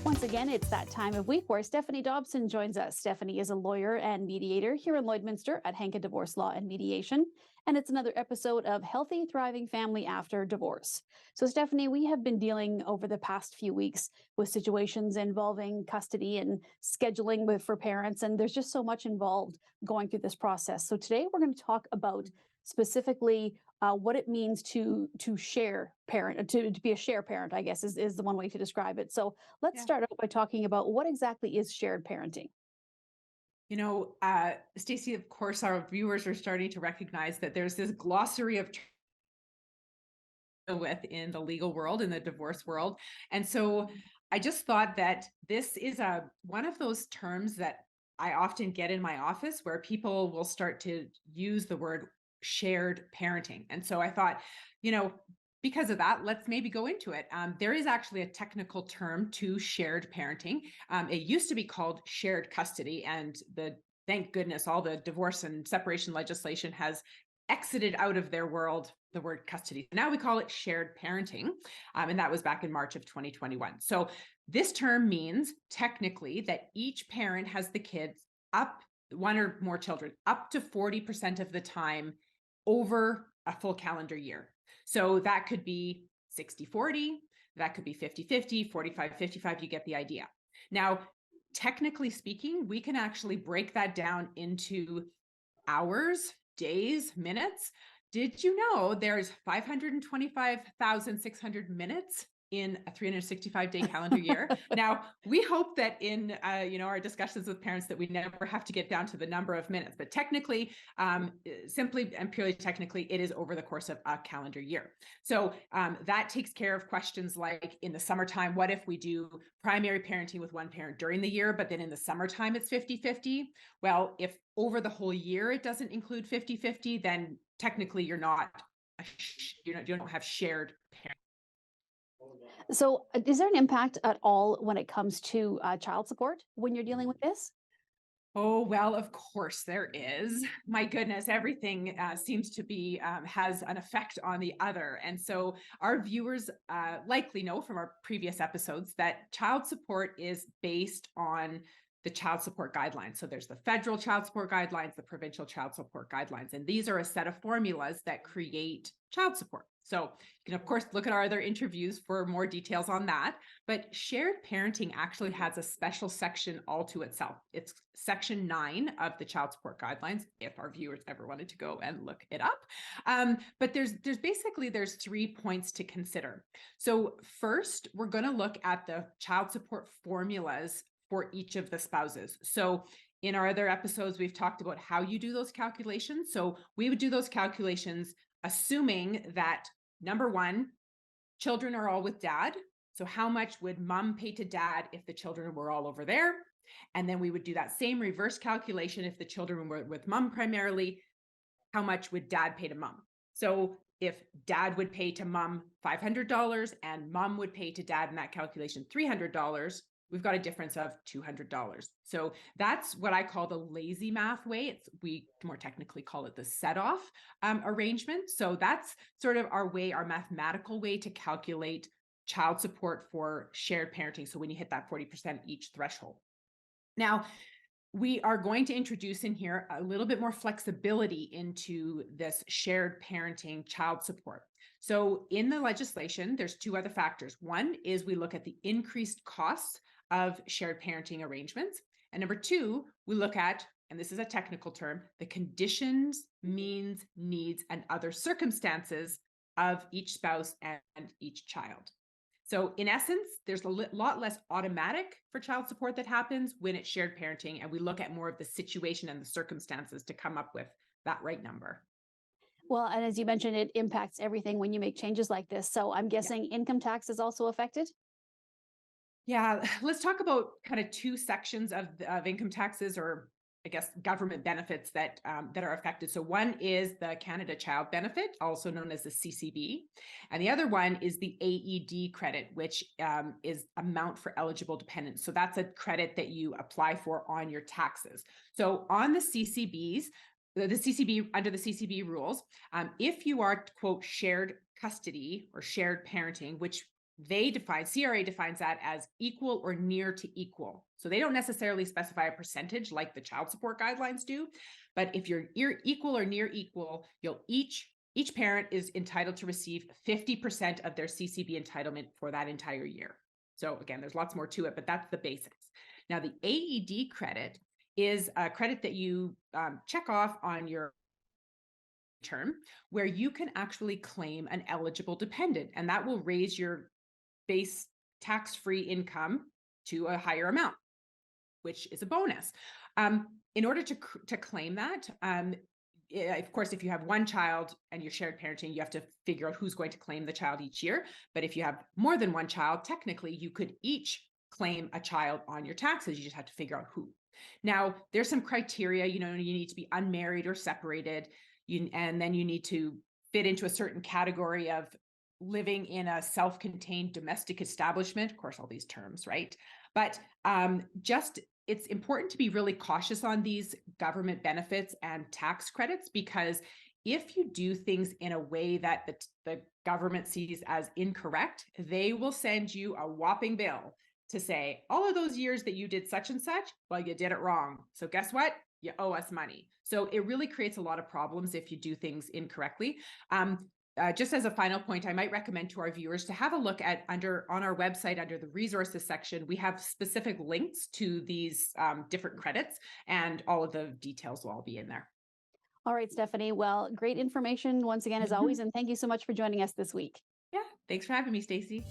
Once again, it's that time of week where Stephanie Dobson joins us. Stephanie is a lawyer and mediator here in Lloydminster at Henke Divorce Law and Mediation, and it's another episode of Healthy, Thriving Family After Divorce. So, Stephanie, we have been dealing over the past few weeks with situations involving custody and scheduling for parents, and there's just so much involved going through this process. So today we're going to talk about specifically what it means to share parent, to be a share parent, I guess is the one way to describe it. So let's start out by talking about what exactly is shared parenting. Stacey, of course, our viewers are starting to recognize that there's this glossary of with in the legal world, in the divorce world. And so I just thought that this is one of those terms that I often get in my office where people will start to use the word shared parenting. And so I thought, because of that, let's maybe go into it. There is actually a technical term to shared parenting. It used to be called shared custody, and thank goodness all the divorce and separation legislation has exited out of their world the word custody. Now we call it shared parenting, and that was back in March of 2021. So this term means technically that each parent has the kids one or more children, up to 40% of the time over a full calendar year. So that could be 60-40, that could be 50-50, 45-55, you get the idea. Now, technically speaking, we can actually break that down into hours, days, minutes. Did you know there's 525,600 minutes in a 365-day calendar year? Now, we hope that in our discussions with parents that we never have to get down to the number of minutes, but technically, simply and purely technically, it is over the course of a calendar year. So that takes care of questions like in the summertime, what if we do primary parenting with one parent during the year, but then in the summertime it's 50-50? Well, if over the whole year it doesn't include 50-50, then technically you don't have shared parenting. So is there an impact at all when it comes to child support when you're dealing with this? Oh, well, of course there is. My goodness, everything seems to be has an effect on the other. And so our viewers likely know from our previous episodes that child support is based on the child support guidelines. So there's the federal child support guidelines, the provincial child support guidelines, and these are a set of formulas that create child support. So you can, of course, look at our other interviews for more details on that. But shared parenting actually has a special section all to itself. It's section 9 of the child support guidelines, if our viewers ever wanted to go and look it up. But there's 3 points to consider. So first, we're going to look at the child support formulas for each of the spouses. So in our other episodes, we've talked about how you do those calculations. So we would do those calculations assuming that, number one, children are all with dad. So how much would mom pay to dad if the children were all over there? And then we would do that same reverse calculation if the children were with mom primarily. How much would dad pay to mom? So if dad would pay to mom $500 and mom would pay to dad in that calculation $300, we've got a difference of $200. So that's what I call the lazy math way. We more technically call it the set-off arrangement. So that's sort of our mathematical way to calculate child support for shared parenting. So when you hit that 40% each threshold. Now, we are going to introduce in here a little bit more flexibility into this shared parenting child support. So in the legislation, there's 2 other factors. One is we look at the increased costs of shared parenting arrangements. And number 2, we look at, and this is a technical term, the conditions, means, needs, and other circumstances of each spouse and each child. So in essence, there's a lot less automatic for child support that happens when it's shared parenting, and we look at more of the situation and the circumstances to come up with that right number. Well, and as you mentioned, it impacts everything when you make changes like this. So I'm guessing income tax is also affected? Yeah, let's talk about kind of 2 sections of income taxes, or I guess government benefits that are affected. So one is the Canada Child Benefit, also known as the CCB, and the other one is the AED credit, which is amount for eligible dependents. So that's a credit that you apply for on your taxes. So on the CCBs, under the CCB rules, if you are, quote, shared custody or shared parenting, which CRA defines that as equal or near to equal. So they don't necessarily specify a percentage like the child support guidelines do, but if you're equal or near equal, each parent is entitled to receive 50% of their CCB entitlement for that entire year. So again, there's lots more to it, but that's the basics. Now, the AED credit is a credit that you check off on your term where you can actually claim an eligible dependent, and that will raise your base tax-free income to a higher amount, which is a bonus. In order to claim that, of course, if you have one child and you're shared parenting, you have to figure out who's going to claim the child each year. But if you have more than one child, technically you could each claim a child on your taxes. You just have to figure out who. Now, there's some criteria. You need to be unmarried or separated, and then you need to fit into a certain category of living in a self-contained domestic establishment. Of course, all these terms, right? But it's important to be really cautious on these government benefits and tax credits, because if you do things in a way that the government sees as incorrect, they will send you a whopping bill to say, all of those years that you did such and such, well, you did it wrong. So guess what? You owe us money. So it really creates a lot of problems if you do things incorrectly. Just as a final point, I might recommend to our viewers to have a look at on our website, under the resources section, we have specific links to these different credits, and all of the details will all be in there. All right, Stephanie. Well, great information once again, as always, and thank you so much for joining us this week. Yeah, thanks for having me, Stacey.